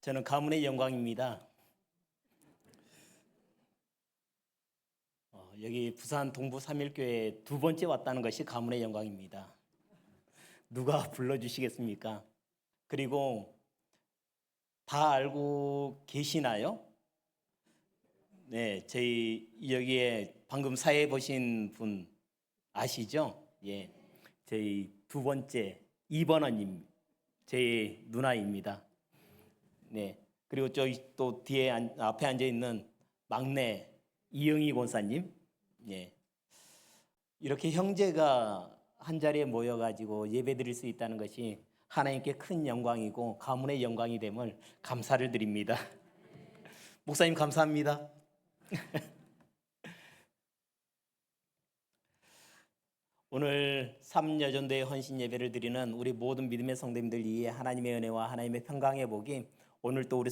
저는 가문의 영광입니다. 여기 부산 동부 삼일교회 두 번째 왔다는 것이 가문의 영광입니다. 누가 불러주시겠습니까? 그리고 다 알고 계시나요? 네, 저희 여기에 방금 사회 보신 분 아시죠? 예, 저희 두 번째 이번원님, 제 누나입니다. 네, 그리고 저기 또 뒤에 앞에 앉아 있는 막내 이영희 권사님, 예, 이렇게 형제가 한 자리에 모여가지고 예배드릴 수 있다는 것이 하나님께 큰 영광이고 가문의 영광이 됨을 감사를 드립니다. 목사님 감사합니다. 오늘 삼여전도의 헌신 예배를 드리는 우리 모든 믿음의 성도님들 위해 하나님의 은혜와 하나님의 평강의 복이 오늘 또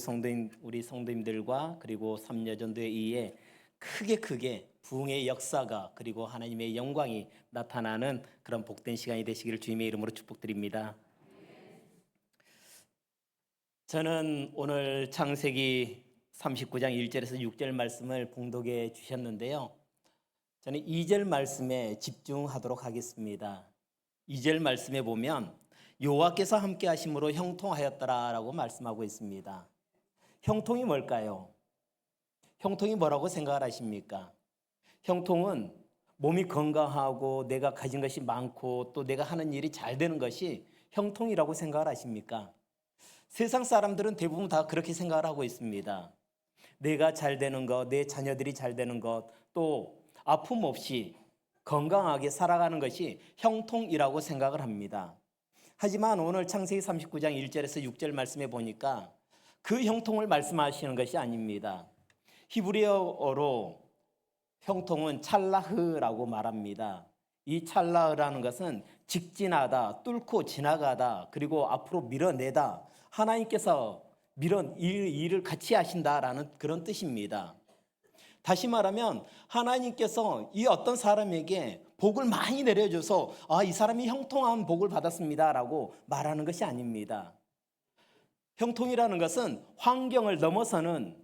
우리 성도님들과 그리고 삼여전도에 의해 크게 부흥의 역사가 그리고 하나님의 영광이 나타나는 그런 복된 시간이 되시기를 주님의 이름으로 축복드립니다. 저는 오늘 창세기 39장 1절에서 6절 말씀을 봉독해 주셨는데요. 저는 2절 말씀에 집중하도록 하겠습니다. 2절 말씀에 보면 여호와께서 함께 하심으로 형통하였더라라고 말씀하고 있습니다. 형통이 뭘까요? 형통이 뭐라고 생각을 하십니까? 형통은 몸이 건강하고 내가 가진 것이 많고 또 내가 하는 일이 잘 되는 것이 형통이라고 생각을 하십니까? 세상 사람들은 대부분 다 그렇게 생각을 하고 있습니다. 내가 잘 되는 것, 내 자녀들이 잘 되는 것, 또 아픔 없이 건강하게 살아가는 것이 형통이라고 생각을 합니다. 하지만 오늘 창세기 39장 1절에서 6절 말씀에 보니까 그 형통을 말씀하시는 것이 아닙니다. 히브리어로 형통은 찰라흐라고 말합니다. 이 찰라흐라는 것은 직진하다, 뚫고 지나가다, 그리고 앞으로 밀어내다, 하나님께서 일을 같이 하신다라는 그런 뜻입니다. 다시 말하면 하나님께서 이 어떤 사람에게 복을 많이 내려줘서 이 사람이 형통한 복을 받았습니다라고 말하는 것이 아닙니다. 형통이라는 것은 환경을 넘어서는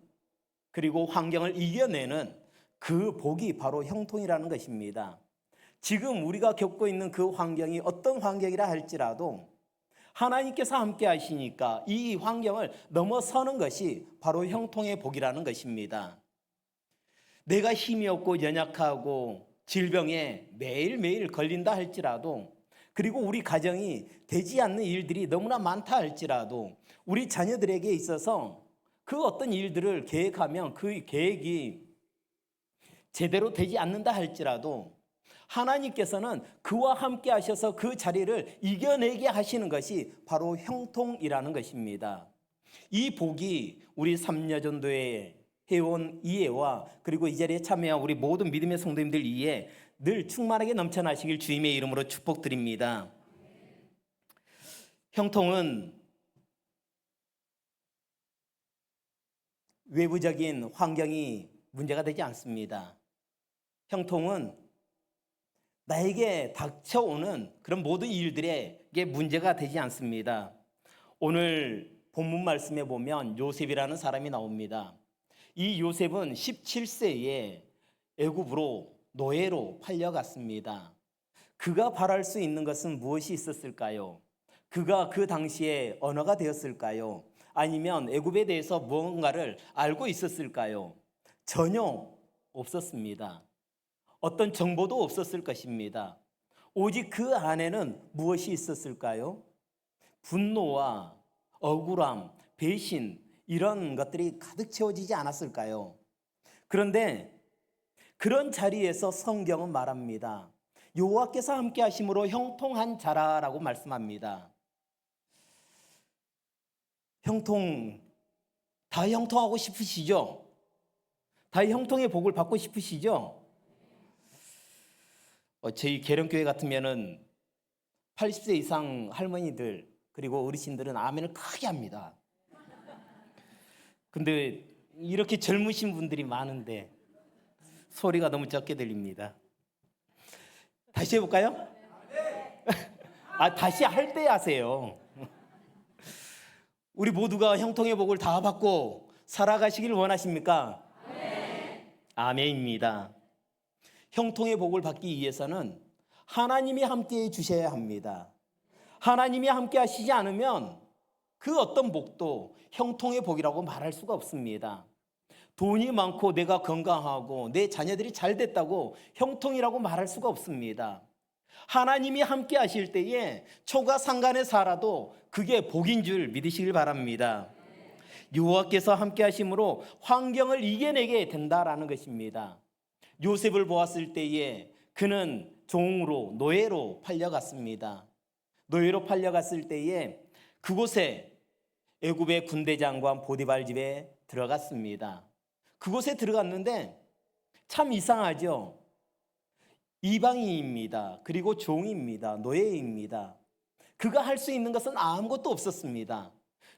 그리고 환경을 이겨내는 그 복이 바로 형통이라는 것입니다. 지금 우리가 겪고 있는 그 환경이 어떤 환경이라 할지라도 하나님께서 함께 하시니까 이 환경을 넘어서는 것이 바로 형통의 복이라는 것입니다. 내가 힘이 없고 연약하고 질병에 매일매일 걸린다 할지라도 그리고 우리 가정이 되지 않는 일들이 너무나 많다 할지라도 우리 자녀들에게 있어서 그 어떤 일들을 계획하면 그 계획이 제대로 되지 않는다 할지라도 하나님께서는 그와 함께 하셔서 그 자리를 이겨내게 하시는 것이 바로 형통이라는 것입니다. 이 복이 우리 삼여전도의 해온 이해와 그리고 이 자리에 참여한 우리 모든 믿음의 성도님들 위해 늘 충만하게 넘쳐나시길 주님의 이름으로 축복드립니다. 형통은 외부적인 환경이 문제가 되지 않습니다. 형통은 나에게 닥쳐오는 그런 모든 일들에게 문제가 되지 않습니다. 오늘 본문 말씀에 보면 요셉이라는 사람이 나옵니다. 이 요셉은 17세에 애굽으로 노예로 팔려갔습니다. 그가 바랄 수 있는 것은 무엇이 있었을까요? 그가 그 당시에 언어가 되었을까요? 아니면 애굽에 대해서 무언가를 알고 있었을까요? 전혀 없었습니다. 어떤 정보도 없었을 것입니다. 오직 그 안에는 무엇이 있었을까요? 분노와 억울함, 배신 이런 것들이 가득 채워지지 않았을까요? 그런데 그런 자리에서 성경은 말합니다. 여호와께서 함께 하심으로 형통한 자라라고 말씀합니다. 다 형통하고 싶으시죠? 다 형통의 복을 받고 싶으시죠? 저희 계령교회 같으면은 80세 이상 할머니들 그리고 어르신들은 아멘을 크게 합니다. 근데 이렇게 젊으신 분들이 많은데 소리가 너무 적게 들립니다. 다시 해볼까요? 다시 할 때 하세요. 우리 모두가 형통의 복을 다 받고 살아가시길 원하십니까? 아멘입니다. 형통의 복을 받기 위해서는 하나님이 함께해 주셔야 합니다. 하나님이 함께 하시지 않으면 그 어떤 복도 형통의 복이라고 말할 수가 없습니다. 돈이 많고 내가 건강하고 내 자녀들이 잘 됐다고 형통이라고 말할 수가 없습니다. 하나님이 함께 하실 때에 초가 상간에 살아도 그게 복인 줄 믿으시길 바랍니다. 여호와께서 함께 하심으로 환경을 이겨내게 된다라는 것입니다. 요셉을 보았을 때에 그는 종으로 노예로 팔려갔습니다. 노예로 팔려갔을 때에 그곳에 애굽의 군대장관 보디발 집에 들어갔습니다. 그곳에 들어갔는데 참 이상하죠. 이방인입니다. 그리고 종입니다. 노예입니다. 그가 할 수 있는 것은 아무것도 없었습니다.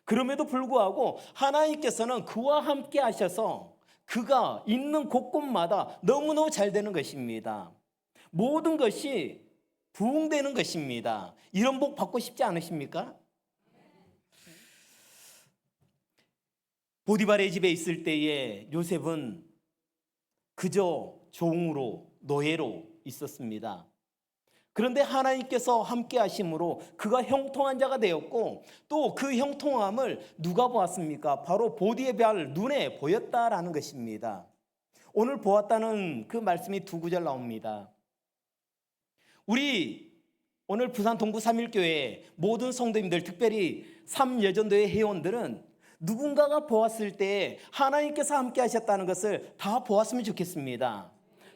그럼에도 불구하고 하나님께서는 그와 함께 하셔서 그가 있는 곳곳마다 너무너무 잘 되는 것입니다. 모든 것이 부흥되는 것입니다. 이런 복 받고 싶지 않으십니까? 보디발의 집에 있을 때에 요셉은 그저 종으로 노예로 있었습니다. 그런데 하나님께서 함께 하심으로 그가 형통한 자가 되었고 또 그 형통함을 누가 보았습니까? 바로 보디발 눈에 보였다라는 것입니다. 오늘 보았다는 그 말씀이 두 구절 나옵니다. 우리 오늘 부산 동부 3.1교회 모든 성도님들, 특별히 3여전도의 회원들은 누군가가 보았을 때 하나님께서 함께 하셨다는 것을 다 보았으면 좋겠습니다.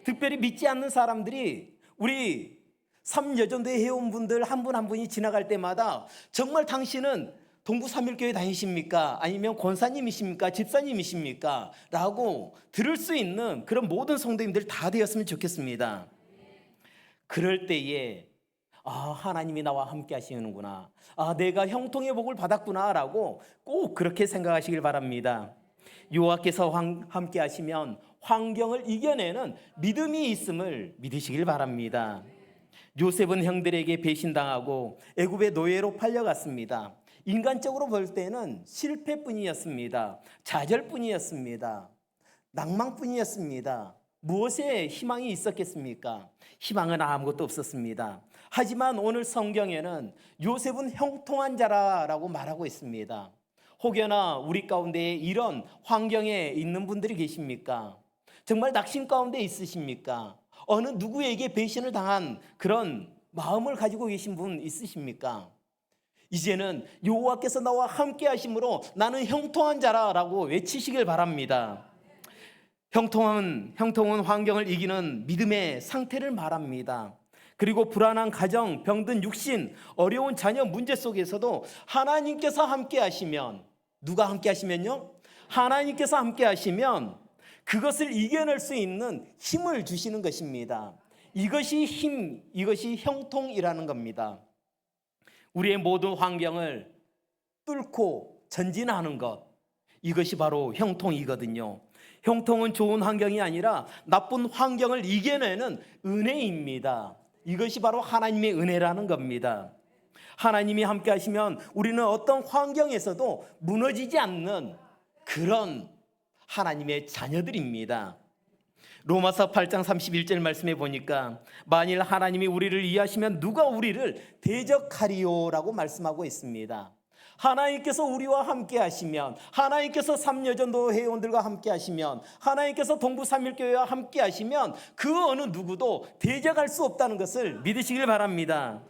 특별히 믿지 않는 사람들이 우리 3여전도의 회원분들 한 분 한 분이 지나갈 때마다 정말 당신은 동부 3.1교회 다니십니까? 아니면 권사님이십니까? 집사님이십니까? 라고 들을 수 있는 그런 모든 성도님들 다 되었으면 좋겠습니다. 그럴 때에 하나님이 나와 함께 하시는구나, 내가 형통의 복을 받았구나 라고 꼭 그렇게 생각하시길 바랍니다. 여호와께서 함께 하시면 환경을 이겨내는 믿음이 있음을 믿으시길 바랍니다. 요셉은 형들에게 배신당하고 애굽의 노예로 팔려갔습니다. 인간적으로 볼 때는 실패뿐이었습니다. 좌절뿐이었습니다. 낭만뿐이었습니다. 무엇에 희망이 있었겠습니까? 희망은 아무것도 없었습니다. 하지만 오늘 성경에는 요셉은 형통한 자라고 말하고 있습니다. 혹여나 우리 가운데 이런 환경에 있는 분들이 계십니까? 정말 낙심 가운데 있으십니까? 어느 누구에게 배신을 당한 그런 마음을 가지고 계신 분 있으십니까? 이제는 여호와께서 나와 함께 하심으로 나는 형통한 자라라고 외치시길 바랍니다. 형통은 환경을 이기는 믿음의 상태를 말합니다. 그리고 불안한 가정, 병든 육신, 어려운 자녀 문제 속에서도 하나님께서 함께 하시면, 누가 함께 하시면요? 하나님께서 함께 하시면 그것을 이겨낼 수 있는 힘을 주시는 것입니다. 이것이 힘, 이것이 형통이라는 겁니다. 우리의 모든 환경을 뚫고 전진하는 것, 이것이 바로 형통이거든요. 형통은 좋은 환경이 아니라 나쁜 환경을 이겨내는 은혜입니다. 이것이 바로 하나님의 은혜라는 겁니다. 하나님이 함께 하시면 우리는 어떤 환경에서도 무너지지 않는 그런 하나님의 자녀들입니다. 로마서 8장 31절 말씀에 보니까 만일 하나님이 우리를 이해하시면 누가 우리를 대적하리요라고 말씀하고 있습니다. 하나님께서 우리와 함께 하시면, 하나님께서 3여전도 회원들과 함께 하시면, 하나님께서 동부 3.1교회와 함께 하시면 그 어느 누구도 대적할 수 없다는 것을 믿으시길 바랍니다.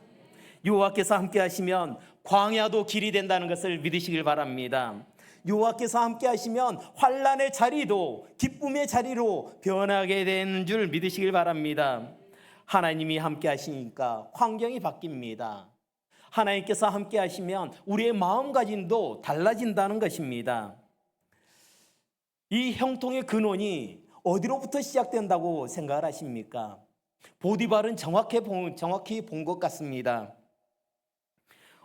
여호와께서 함께 하시면 광야도 길이 된다는 것을 믿으시길 바랍니다. 여호와께서 함께 하시면 환난의 자리도 기쁨의 자리로 변하게 되는 줄 믿으시길 바랍니다. 하나님이 함께 하시니까 환경이 바뀝니다. 하나님께서 함께 하시면 우리의 마음가짐도 달라진다는 것입니다. 이 형통의 근원이 어디로부터 시작된다고 생각을 하십니까? 보디발은 정확히 본 것 같습니다.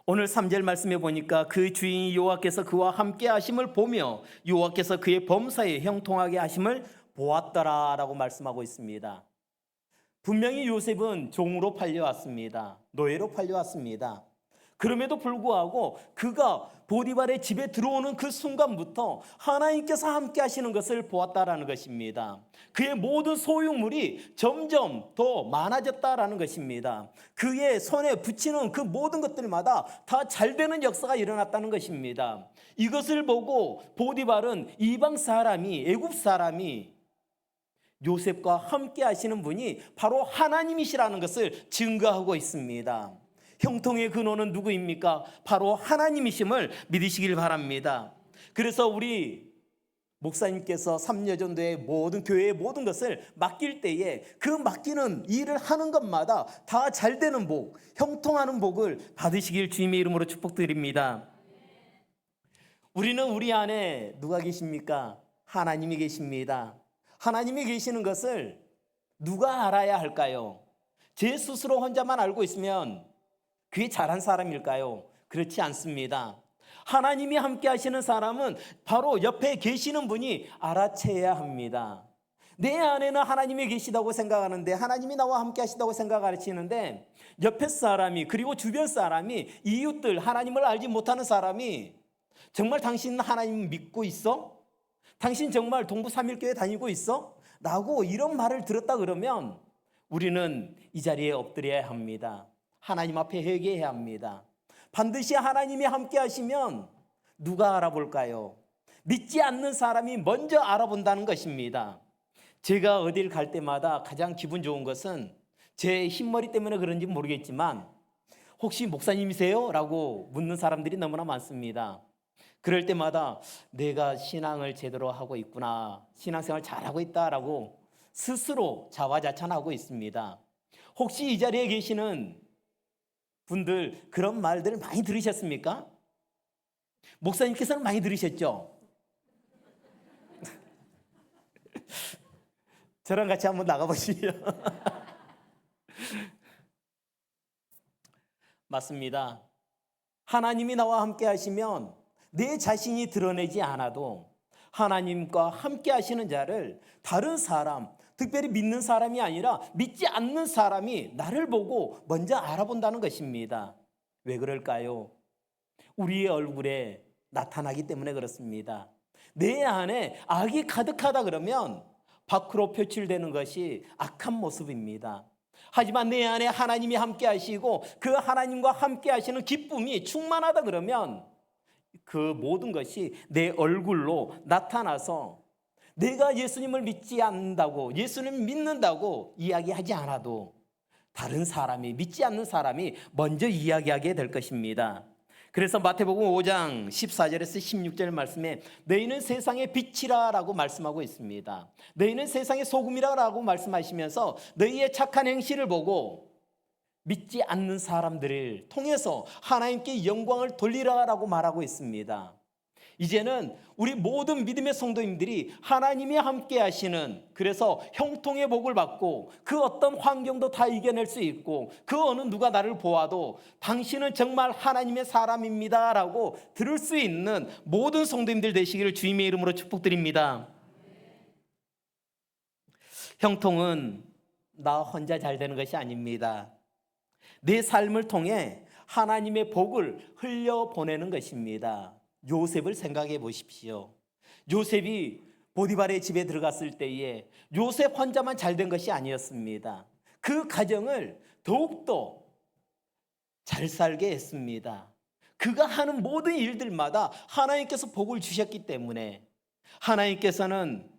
오늘 3절 말씀에 보니까 그 주인 여호와께서 그와 함께 하심을 보며 여호와께서 그의 범사에 형통하게 하심을 보았더라라고 말씀하고 있습니다. 분명히 요셉은 종으로 팔려왔습니다. 노예로 팔려왔습니다. 그럼에도 불구하고 그가 보디발의 집에 들어오는 그 순간부터 하나님께서 함께 하시는 것을 보았다라는 것입니다. 그의 모든 소유물이 점점 더 많아졌다라는 것입니다. 그의 손에 붙이는 그 모든 것들마다 다 잘되는 역사가 일어났다는 것입니다. 이것을 보고 보디발은 이방 사람이, 애굽 사람이 요셉과 함께 하시는 분이 바로 하나님이시라는 것을 증거하고 있습니다. 형통의 근원은 누구입니까? 바로 하나님이심을 믿으시길 바랍니다. 그래서 우리 목사님께서 삼려전도의 모든 교회의 모든 것을 맡길 때에 그 맡기는 일을 하는 것마다 다 잘되는 복, 형통하는 복을 받으시길 주님의 이름으로 축복드립니다. 우리는 우리 안에 누가 계십니까? 하나님이 계십니다. 하나님이 계시는 것을 누가 알아야 할까요? 제 스스로 혼자만 알고 있으면 그게 잘한 사람일까요? 그렇지 않습니다. 하나님이 함께 하시는 사람은 바로 옆에 계시는 분이 알아채야 합니다. 내 안에는 하나님이 계시다고 생각하는데, 하나님이 나와 함께 하시다고 생각하시는데, 옆에 사람이, 그리고 주변 사람이, 이웃들, 하나님을 알지 못하는 사람이 정말 당신 하나님 믿고 있어? 당신 정말 동부 삼일교회 다니고 있어? 라고 이런 말을 들었다 그러면 우리는 이 자리에 엎드려야 합니다. 하나님 앞에 회개해야 합니다. 반드시 하나님이 함께 하시면 누가 알아볼까요? 믿지 않는 사람이 먼저 알아본다는 것입니다. 제가 어딜 갈 때마다 가장 기분 좋은 것은 제 흰머리 때문에 그런지 모르겠지만 혹시 목사님이세요? 라고 묻는 사람들이 너무나 많습니다. 그럴 때마다 내가 신앙을 제대로 하고 있구나, 신앙생활 잘하고 있다라고 스스로 자화자찬하고 있습니다. 혹시 이 자리에 계시는 분들 그런 말들을 많이 들으셨습니까? 목사님께서는 많이 들으셨죠? 저랑 같이 한번 나가보시죠. 맞습니다. 하나님이 나와 함께 하시면 내 자신이 드러내지 않아도 하나님과 함께 하시는 자를 다른 사람, 특별히 믿는 사람이 아니라 믿지 않는 사람이 나를 보고 먼저 알아본다는 것입니다. 왜 그럴까요? 우리의 얼굴에 나타나기 때문에 그렇습니다. 내 안에 악이 가득하다 그러면 밖으로 표출되는 것이 악한 모습입니다. 하지만 내 안에 하나님이 함께 하시고 그 하나님과 함께 하시는 기쁨이 충만하다 그러면 그 모든 것이 내 얼굴로 나타나서 내가 예수님을 믿지 않는다고, 예수님을 믿는다고 이야기하지 않아도 다른 사람이, 믿지 않는 사람이 먼저 이야기하게 될 것입니다. 그래서 마태복음 5장 14절에서 16절 말씀에 너희는 세상의 빛이라 라고 말씀하고 있습니다. 너희는 세상의 소금이라 라고 말씀하시면서 너희의 착한 행실을 보고 믿지 않는 사람들을 통해서 하나님께 영광을 돌리라라고 말하고 있습니다. 이제는 우리 모든 믿음의 성도님들이 하나님이 함께 하시는, 그래서 형통의 복을 받고 그 어떤 환경도 다 이겨낼 수 있고 그 어느 누가 나를 보아도 당신은 정말 하나님의 사람입니다 라고 들을 수 있는 모든 성도님들 되시기를 주님의 이름으로 축복드립니다. 형통은 나 혼자 잘 되는 것이 아닙니다. 내 삶을 통해 하나님의 복을 흘려보내는 것입니다. 요셉을 생각해 보십시오. 요셉이 보디발의 집에 들어갔을 때에 요셉 혼자만 잘된 것이 아니었습니다. 그 가정을 더욱더 잘 살게 했습니다. 그가 하는 모든 일들마다 하나님께서 복을 주셨기 때문에 하나님께서는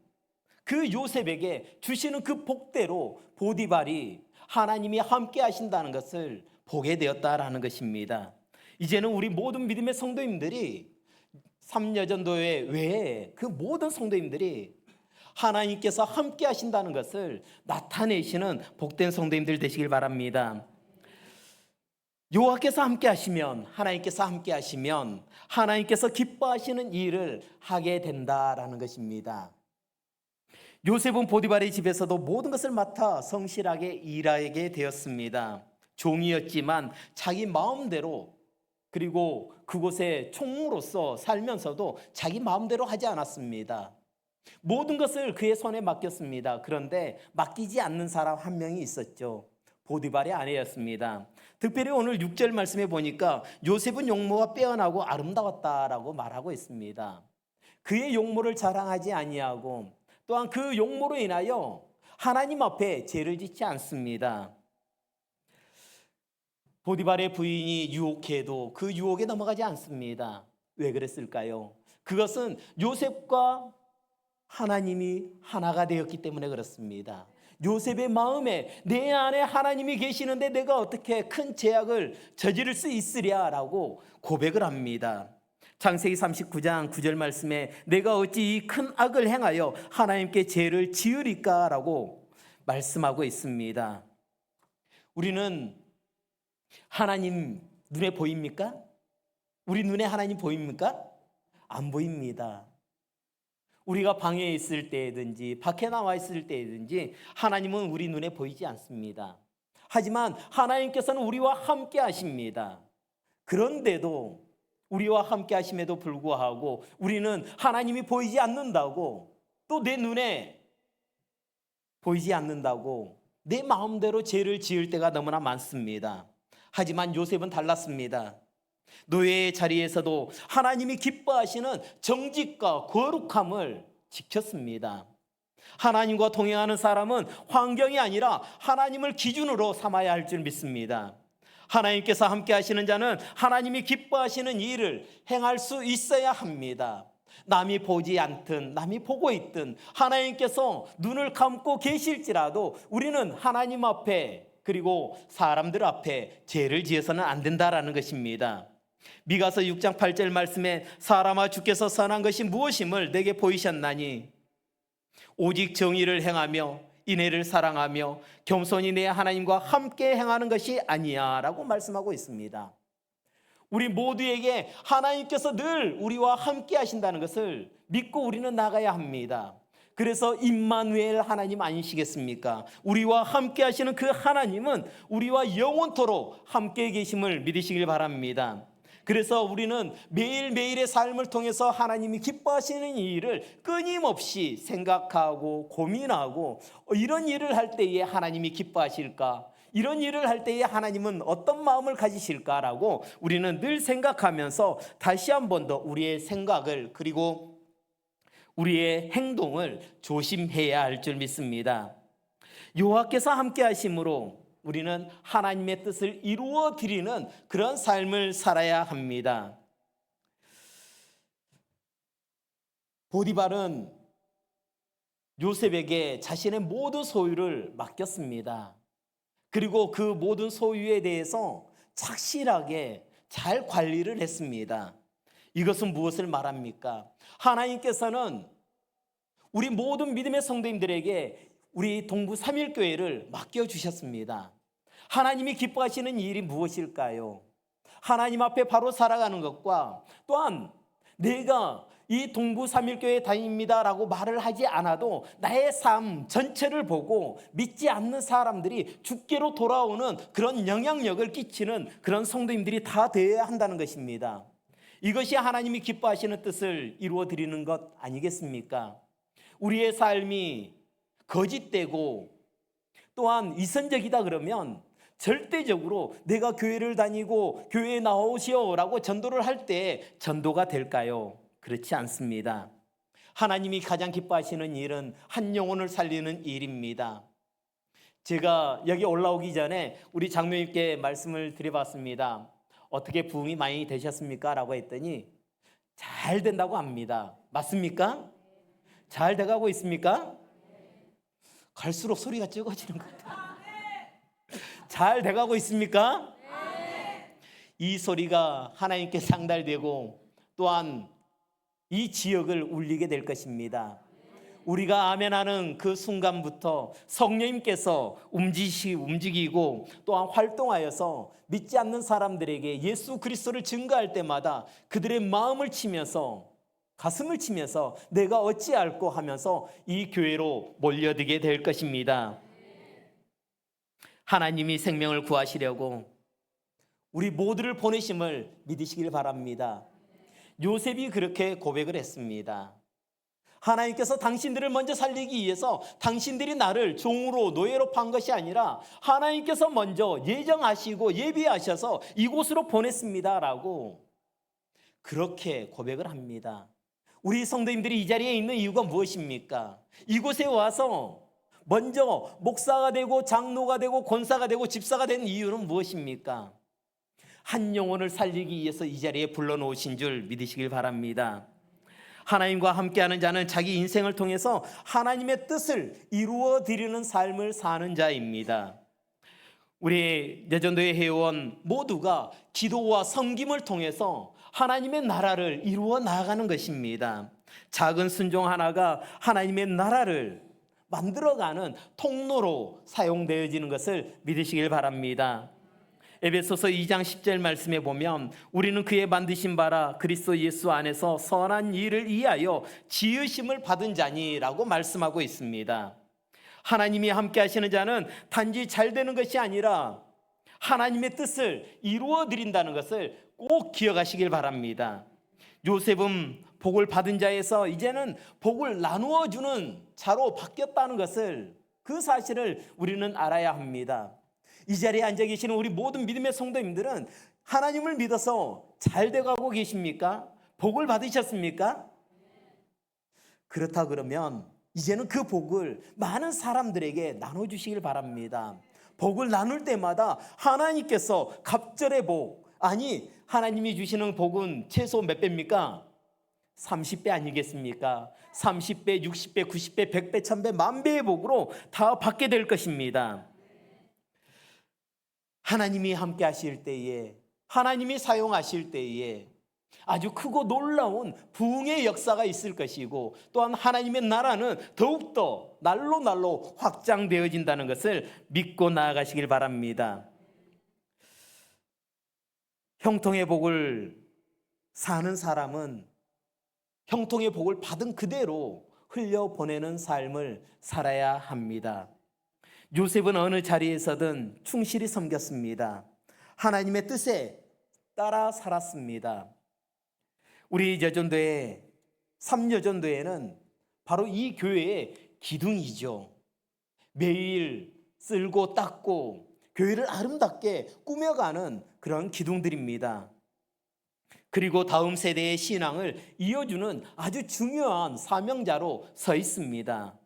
그 요셉에게 주시는 그 복대로 보디발이 하나님이 함께 하신다는 것을 보게 되었다라는 것입니다. 이제는 우리 모든 믿음의 성도님들이 삼려전도회 외에 그 모든 성도님들이 하나님께서 함께 하신다는 것을 나타내시는 복된 성도님들 되시길 바랍니다. 여호와께서 함께 하시면, 하나님께서 함께 하시면 하나님께서 기뻐하시는 일을 하게 된다라는 것입니다. 요셉은 보디발의 집에서도 모든 것을 맡아 성실하게 일하게 되었습니다. 종이었지만 자기 마음대로, 그리고 그곳에 총무로서 살면서도 자기 마음대로 하지 않았습니다. 모든 것을 그의 손에 맡겼습니다. 그런데 맡기지 않는 사람 한 명이 있었죠. 보디발의 아내였습니다. 특별히 오늘 6절 말씀에 보니까 요셉은 용모가 빼어나고 아름다웠다라고 말하고 있습니다. 그의 용모를 자랑하지 아니하고 또한 그 용모로 인하여 하나님 앞에 죄를 짓지 않습니다. 보디발의 부인이 유혹해도 그 유혹에 넘어가지 않습니다. 왜 그랬을까요? 그것은 요셉과 하나님이 하나가 되었기 때문에 그렇습니다. 요셉의 마음에 내 안에 하나님이 계시는데 내가 어떻게 큰 죄악을 저지를 수 있으랴라고 고백을 합니다. 창세기 39장 9절 말씀에 내가 어찌 이 큰 악을 행하여 하나님께 죄를 지으리까라고 말씀하고 있습니다. 우리는 하나님 눈에 보입니까? 우리 눈에 하나님 보입니까? 안 보입니다. 우리가 방에 있을 때든지 밖에 나와 있을 때든지 하나님은 우리 눈에 보이지 않습니다. 하지만 하나님께서는 우리와 함께 하십니다. 그런데도 우리와 함께 하심에도 불구하고 우리는 하나님이 보이지 않는다고, 또 내 눈에 보이지 않는다고 내 마음대로 죄를 지을 때가 너무나 많습니다. 하지만 요셉은 달랐습니다. 노예의 자리에서도 하나님이 기뻐하시는 정직과 거룩함을 지켰습니다. 하나님과 동행하는 사람은 환경이 아니라 하나님을 기준으로 삼아야 할 줄 믿습니다. 하나님께서 함께 하시는 자는 하나님이 기뻐하시는 일을 행할 수 있어야 합니다. 남이 보지 않든 남이 보고 있든 하나님께서 눈을 감고 계실지라도 우리는 하나님 앞에 그리고 사람들 앞에 죄를 지어서는 안 된다라는 것입니다. 미가서 6장 8절 말씀에 사람아 주께서 선한 것이 무엇임을 내게 보이셨나니 오직 정의를 행하며 인애를 사랑하며 겸손히 내 하나님과 함께 행하는 것이 아니야 라고 말씀하고 있습니다. 우리 모두에게 하나님께서 늘 우리와 함께 하신다는 것을 믿고 우리는 나가야 합니다. 그래서 임마누엘 하나님 아니시겠습니까? 우리와 함께 하시는 그 하나님은 우리와 영원토록 함께 계심을 믿으시길 바랍니다. 그래서 우리는 매일매일의 삶을 통해서 하나님이 기뻐하시는 일을 끊임없이 생각하고 고민하고 이런 일을 할 때에 하나님이 기뻐하실까? 이런 일을 할 때에 하나님은 어떤 마음을 가지실까라고 우리는 늘 생각하면서 다시 한 번 더 우리의 생각을 그리고 우리의 행동을 조심해야 할 줄 믿습니다. 여호와께서 함께 하심으로 우리는 하나님의 뜻을 이루어 드리는 그런 삶을 살아야 합니다. 보디발은 요셉에게 자신의 모든 소유를 맡겼습니다. 그리고 그 모든 소유에 대해서 착실하게 잘 관리를 했습니다. 이것은 무엇을 말합니까? 하나님께서는 우리 모든 믿음의 성도님들에게 우리 동부 3일교회를 맡겨주셨습니다. 하나님이 기뻐하시는 일이 무엇일까요? 하나님 앞에 바로 살아가는 것과 또한 내가 이 동부 3일교회 다닙니다라고 말을 하지 않아도 나의 삶 전체를 보고 믿지 않는 사람들이 주께로 돌아오는 그런 영향력을 끼치는 그런 성도님들이 다 되어야 한다는 것입니다. 이것이 하나님이 기뻐하시는 뜻을 이루어 드리는 것 아니겠습니까? 우리의 삶이 거짓되고 또한 이선적이다 그러면 절대적으로 내가 교회를 다니고 교회에 나오시오라고 전도를 할 때 전도가 될까요? 그렇지 않습니다. 하나님이 가장 기뻐하시는 일은 한 영혼을 살리는 일입니다. 제가 여기 올라오기 전에 우리 장로님께 말씀을 드려봤습니다. 어떻게 부흥이 많이 되셨습니까? 라고 했더니 잘 된다고 합니다. 맞습니까? 잘 돼가고 있습니까? 갈수록 소리가 적어지는 것 같아요. 잘 돼가고 있습니까? 이 소리가 하나님께 상달되고 또한 이 지역을 울리게 될 것입니다. 우리가 아멘하는 그 순간부터 성령님께서 움직이고 또한 활동하여서 믿지 않는 사람들에게 예수 그리스도를 증거할 때마다 그들의 마음을 치면서 가슴을 치면서 내가 어찌할꼬 하면서 이 교회로 몰려들게 될 것입니다. 하나님이 생명을 구하시려고 우리 모두를 보내심을 믿으시길 바랍니다. 요셉이 그렇게 고백을 했습니다. 하나님께서 당신들을 먼저 살리기 위해서 당신들이 나를 종으로 노예로 판 것이 아니라 하나님께서 먼저 예정하시고 예비하셔서 이곳으로 보냈습니다라고 그렇게 고백을 합니다. 우리 성도님들이 이 자리에 있는 이유가 무엇입니까? 이곳에 와서 먼저 목사가 되고 장로가 되고 권사가 되고 집사가 된 이유는 무엇입니까? 한 영혼을 살리기 위해서 이 자리에 불러놓으신 줄 믿으시길 바랍니다. 하나님과 함께하는 자는 자기 인생을 통해서 하나님의 뜻을 이루어 드리는 삶을 사는 자입니다. 우리 내전도의 회원 모두가 기도와 섬김을 통해서 하나님의 나라를 이루어 나아가는 것입니다. 작은 순종 하나가 하나님의 나라를 만들어가는 통로로 사용되어지는 것을 믿으시길 바랍니다. 에베소서 2장 10절 말씀에 보면 우리는 그의 만드신 바라 그리스도 예수 안에서 선한 일을 위하여 지으심을 받은 자니라고 말씀하고 있습니다. 하나님이 함께 하시는 자는 단지 잘 되는 것이 아니라 하나님의 뜻을 이루어 드린다는 것을 꼭 기억하시길 바랍니다. 요셉은 복을 받은 자에서 이제는 복을 나누어 주는 자로 바뀌었다는 것을, 그 사실을 우리는 알아야 합니다. 이 자리에 앉아 계시는 우리 모든 믿음의 성도님들은 하나님을 믿어서 잘 돼가고 계십니까? 복을 받으셨습니까? 그렇다 그러면 이제는 그 복을 많은 사람들에게 나눠주시길 바랍니다. 복을 나눌 때마다 하나님께서 갑절의 복, 아니 하나님이 주시는 복은 최소 몇 배입니까? 30배 아니겠습니까? 30배, 60배, 90배, 100배, 1000배, 만배의 복으로 다 받게 될 것입니다. 하나님이 함께 하실 때에, 하나님이 사용하실 때에 아주 크고 놀라운 부흥의 역사가 있을 것이고, 또한 하나님의 나라는 더욱더 날로 날로 확장되어진다는 것을 믿고 나아가시길 바랍니다. 형통의 복을 사는 사람은 형통의 복을 받은 그대로 흘려보내는 삶을 살아야 합니다. 요셉은 어느 자리에서든 충실히 섬겼습니다. 하나님의 뜻에 따라 살았습니다. 우리 여전도회 3여전도회는 바로 이 교회의 기둥이죠. 매일 쓸고 닦고 교회를 아름답게 꾸며가는 그런 기둥들입니다. 그리고 다음 세대의 신앙을 이어주는 아주 중요한 사명자로 서 있습니다.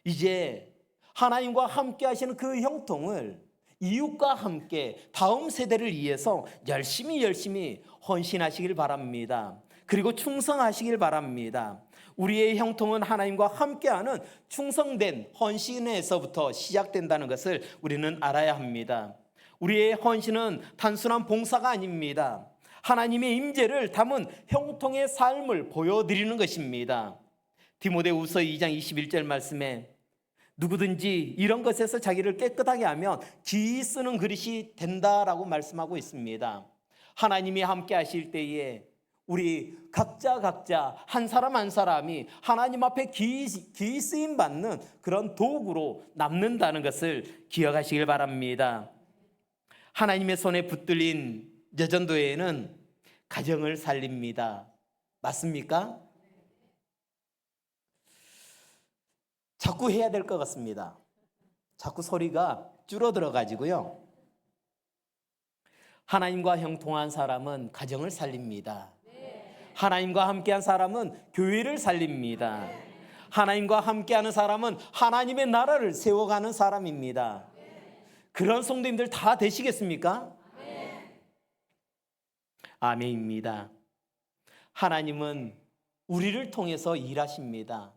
이제 하나님과 함께 하시는 그 형통을 이웃과 함께 다음 세대를 위해서 열심히 헌신하시길 바랍니다. 그리고 충성하시길 바랍니다. 우리의 형통은 하나님과 함께하는 충성된 헌신에서부터 시작된다는 것을 우리는 알아야 합니다. 우리의 헌신은 단순한 봉사가 아닙니다. 하나님의 임재를 담은 형통의 삶을 보여드리는 것입니다. 디모데후서 2장 21절 말씀에 누구든지 이런 것에서 자기를 깨끗하게 하면 기이 쓰는 그릇이 된다라고 말씀하고 있습니다. 하나님이 함께 하실 때에 우리 각자 한 사람 한 사람이 하나님 앞에 기이 쓰임 받는 그런 도구로 남는다는 것을 기억하시길 바랍니다. 하나님의 손에 붙들린 여전도회는 가정을 살립니다. 맞습니까? 자꾸 해야 될 것 같습니다. 자꾸 소리가 줄어들어 가지고요. 하나님과 형통한 사람은 가정을 살립니다. 하나님과 함께한 사람은 교회를 살립니다. 하나님과 함께하는 사람은 하나님의 나라를 세워가는 사람입니다. 그런 성도님들 다 되시겠습니까? 아멘입니다. 하나님은 우리를 통해서 일하십니다.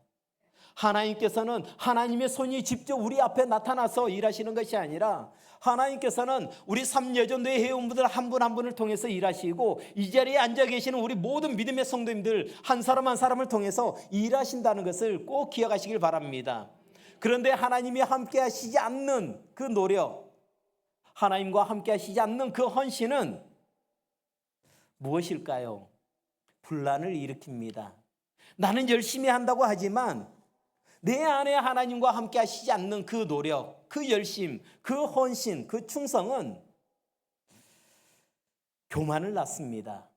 하나님께서는 하나님의 손이 직접 우리 앞에 나타나서 일하시는 것이 아니라 하나님께서는 우리 3여전도의 회원분들 한 분 한 분을 통해서 일하시고 이 자리에 앉아 계시는 우리 모든 믿음의 성도님들 한 사람 한 사람을 통해서 일하신다는 것을 꼭 기억하시길 바랍니다. 그런데 하나님이 함께 하시지 않는 그 노력, 하나님과 함께 하시지 않는 그 헌신은 무엇일까요? 분란을 일으킵니다. 나는 열심히 한다고 하지만 내 안에 하나님과 함께 하시지 않는 그 노력, 그 열심, 그 헌신, 그 충성은 교만을 낳습니다.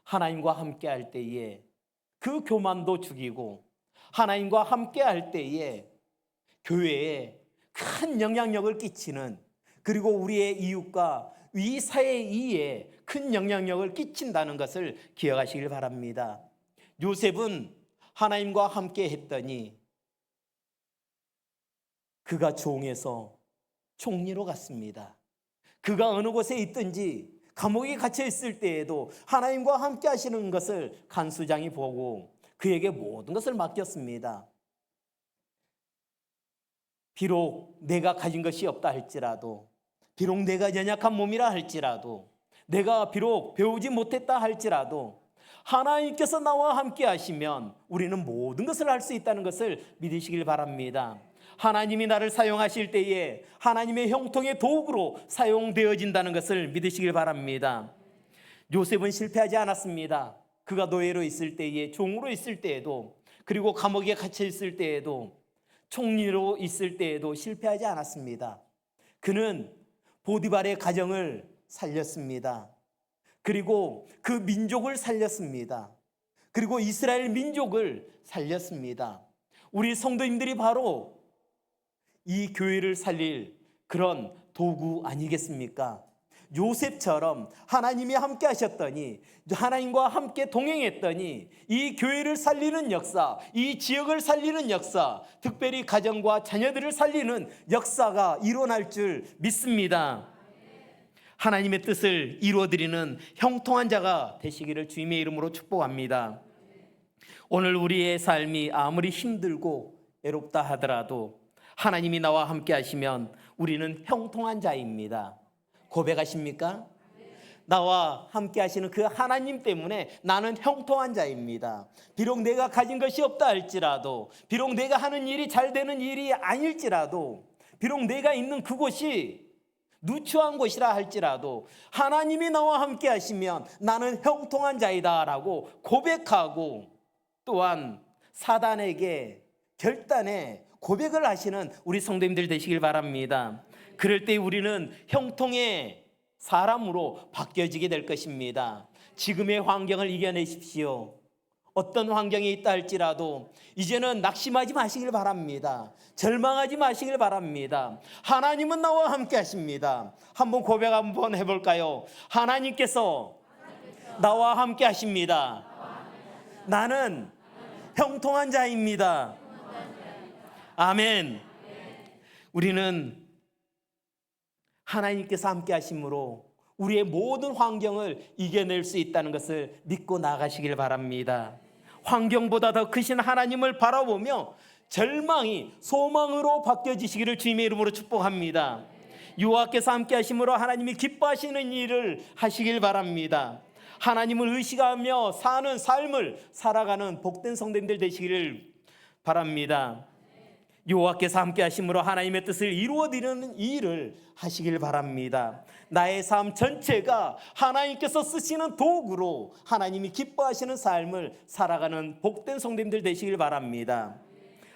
하나님과 함께 할 때에 그 교만도 죽이고 하나님과 함께 할 때에 교회에 큰 영향력을 끼치는, 그리고 우리의 이웃과 이 사회에 큰 영향력을 끼친다는 것을 기억하시길 바랍니다. 요셉은 하나님과 함께 했더니 그가 종에서 총리로 갔습니다. 그가 어느 곳에 있든지 감옥에 갇혀 있을 때에도 하나님과 함께 하시는 것을 간수장이 보고 그에게 모든 것을 맡겼습니다. 비록 내가 가진 것이 없다 할지라도, 비록 내가 연약한 몸이라 할지라도, 내가 비록 배우지 못했다 할지라도 하나님께서 나와 함께 하시면 우리는 모든 것을 할 수 있다는 것을 믿으시길 바랍니다. 하나님이 나를 사용하실 때에 하나님의 형통의 도구로 사용되어진다는 것을 믿으시길 바랍니다. 요셉은 실패하지 않았습니다. 그가 노예로 있을 때에, 종으로 있을 때에도, 그리고 감옥에 갇혀 있을 때에도, 총리로 있을 때에도 실패하지 않았습니다. 그는 보디발의 가정을 살렸습니다. 그리고 그 민족을 살렸습니다. 그리고 이스라엘 민족을 살렸습니다. 우리 성도님들이 바로 이 교회를 살릴 그런 도구 아니겠습니까? 요셉처럼 하나님이 함께 하셨더니, 하나님과 함께 동행했더니 이 교회를 살리는 역사, 이 지역을 살리는 역사, 특별히 가정과 자녀들을 살리는 역사가 일어날 줄 믿습니다. 하나님의 뜻을 이루어드리는 형통한 자가 되시기를 주님의 이름으로 축복합니다. 오늘 우리의 삶이 아무리 힘들고 외롭다 하더라도 하나님이 나와 함께 하시면 우리는 형통한 자입니다. 고백하십니까? 나와 함께 하시는 그 하나님 때문에 나는 형통한 자입니다. 비록 내가 가진 것이 없다 할지라도, 비록 내가 하는 일이 잘 되는 일이 아닐지라도, 비록 내가 있는 그곳이 누추한 곳이라 할지라도 하나님이 나와 함께 하시면 나는 형통한 자이다 라고 고백하고, 또한 사단에게 결단의 고백을 하시는 우리 성도님들 되시길 바랍니다. 그럴 때 우리는 형통의 사람으로 바뀌어지게 될 것입니다. 지금의 환경을 이겨내십시오. 어떤 환경이 있다 할지라도 이제는 낙심하지 마시길 바랍니다. 절망하지 마시길 바랍니다. 하나님은 나와 함께 하십니다. 한번 고백 한번 해볼까요? 하나님께서 나와 함께 하십니다. 나는 형통한 자입니다. 아멘. 우리는 하나님께서 함께 하심으로 우리의 모든 환경을 이겨낼 수 있다는 것을 믿고 나가시길 바랍니다. 환경보다 더 크신 하나님을 바라보며 절망이 소망으로 바뀌어지시기를 주님의 이름으로 축복합니다. 여호와께서 함께 하심으로 하나님이 기뻐하시는 일을 하시길 바랍니다. 하나님을 의식하며 사는 삶을 살아가는 복된 성도님들 되시기를 바랍니다. 여호와께서 함께 하심으로 하나님의 뜻을 이루어드리는 일을 하시길 바랍니다. 나의 삶 전체가 하나님께서 쓰시는 도구로 하나님이 기뻐하시는 삶을 살아가는 복된 성도님들 되시길 바랍니다.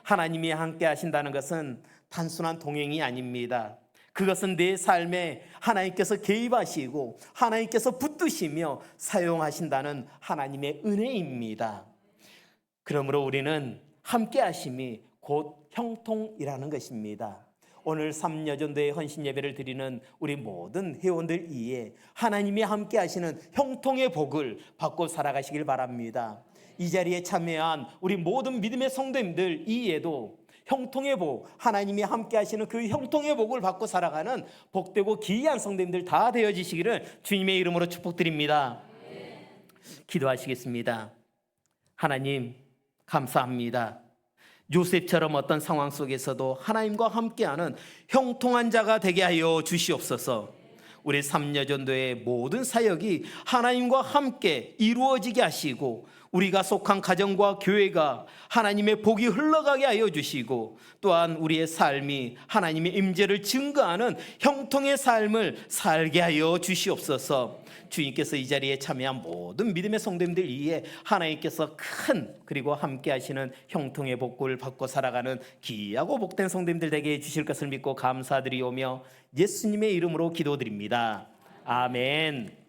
하나님이 함께 하신다는 것은 단순한 동행이 아닙니다. 그것은 내 삶에 하나님께서 개입하시고 하나님께서 붙드시며 사용하신다는 하나님의 은혜입니다. 그러므로 우리는 함께 하심이 곧 형통이라는 것입니다. 오늘 3여전도의 헌신 예배를 드리는 우리 모든 회원들 이에 하나님이 함께 하시는 형통의 복을 받고 살아가시길 바랍니다. 이 자리에 참여한 우리 모든 믿음의 성도님들 이에도 형통의 복, 하나님이 함께 하시는 그 형통의 복을 받고 살아가는 복되고 기이한 성도님들 다 되어지시기를 주님의 이름으로 축복드립니다. 기도하시겠습니다. 하나님 감사합니다. 요셉처럼 어떤 상황 속에서도 하나님과 함께하는 형통한 자가 되게 하여 주시옵소서. 우리 3여전도의 모든 사역이 하나님과 함께 이루어지게 하시고 우리가 속한 가정과 교회가 하나님의 복이 흘러가게 하여 주시고 또한 우리의 삶이 하나님의 임재를 증거하는 형통의 삶을 살게 하여 주시옵소서. 주님께서 이 자리에 참여한 모든 믿음의 성도님들 위해 하나님께서 큰 그리고 함께 하시는 형통의 복을 받고 살아가는 귀하고 복된 성도님들 되게 해주실 것을 믿고 감사드리오며 예수님의 이름으로 기도드립니다. 아멘.